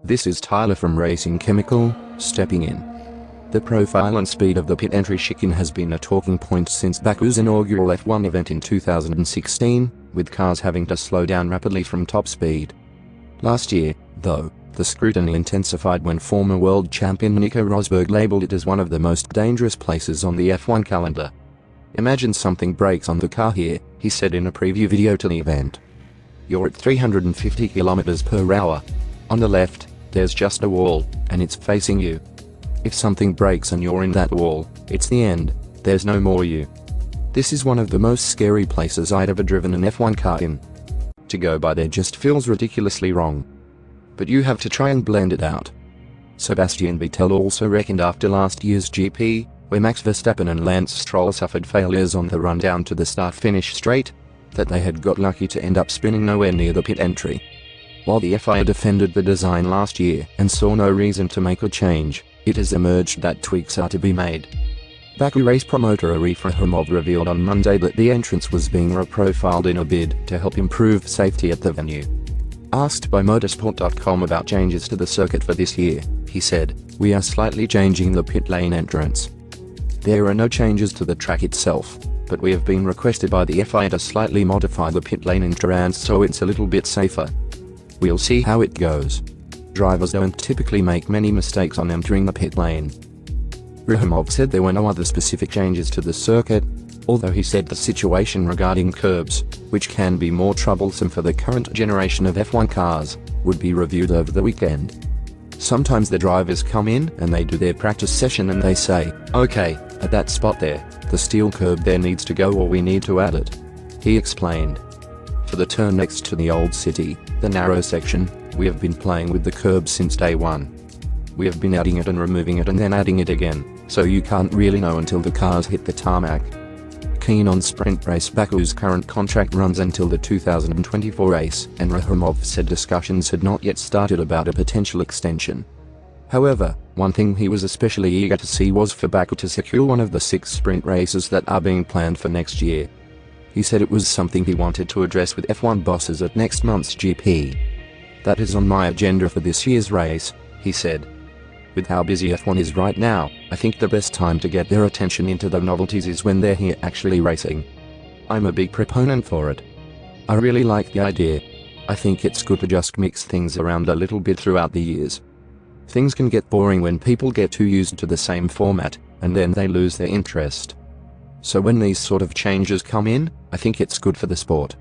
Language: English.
This is Tyler from Racing Chemical, stepping in. The profile and speed of the pit entry chicane has been a talking point since Baku's inaugural F1 event in 2016, with cars having to slow down rapidly from top speed. Last year, though, the scrutiny intensified when former world champion Nico Rosberg labeled it as one of the most dangerous places on the F1 calendar. "Imagine something breaks on the car here," he said in a preview video to the event. "You're at 350 km/h. On the left, there's just a wall, and it's facing you. If something breaks and you're in that wall, it's the end, there's no more you. This is one of the most scary places I'd ever driven an F1 car in. To go by there just feels ridiculously wrong. But you have to try and blend it out." Sebastian Vettel also reckoned after last year's GP, where Max Verstappen and Lance Stroll suffered failures on the run down to the start-finish straight, that they had got lucky to end up spinning nowhere near the pit entry. While the FIA defended the design last year and saw no reason to make a change, it has emerged that tweaks are to be made. Baku race promoter Arif Rahimov revealed on Monday that the entrance was being reprofiled in a bid to help improve safety at the venue. Asked by motorsport.com about changes to the circuit for this year, he said, "We are slightly changing the pit lane entrance. There are no changes to the track itself, but we have been requested by the FIA to slightly modify the pit lane entrance so it's a little bit safer. We'll see how it goes. Drivers don't typically make many mistakes on entering the pit lane." Rahimov said there were no other specific changes to the circuit, although he said the situation regarding curbs, which can be more troublesome for the current generation of F1 cars, would be reviewed over the weekend. "Sometimes the drivers come in and they do their practice session and they say, 'Okay, at that spot there, the steel curb there needs to go or we need to add it,'" he explained. "For the turn next to the Old City, the narrow section, we have been playing with the curb since day one. We have been adding it and removing it and then adding it again, so you can't really know until the cars hit the tarmac." Keen on sprint race Baku's current contract runs until the 2024 race, and Rahimov said discussions had not yet started about a potential extension. However, one thing he was especially eager to see was for Baku to secure one of the 6 sprint races that are being planned for next year. He said it was something he wanted to address with F1 bosses at next month's GP. "That is on my agenda for this year's race," he said. "With how busy F1 is right now, I think the best time to get their attention into the novelties is when they're here actually racing. I'm a big proponent for it. I really like the idea. I think it's good to just mix things around a little bit throughout the years. Things can get boring when people get too used to the same format, and then they lose their interest. So when these sort of changes come in, I think it's good for the sport."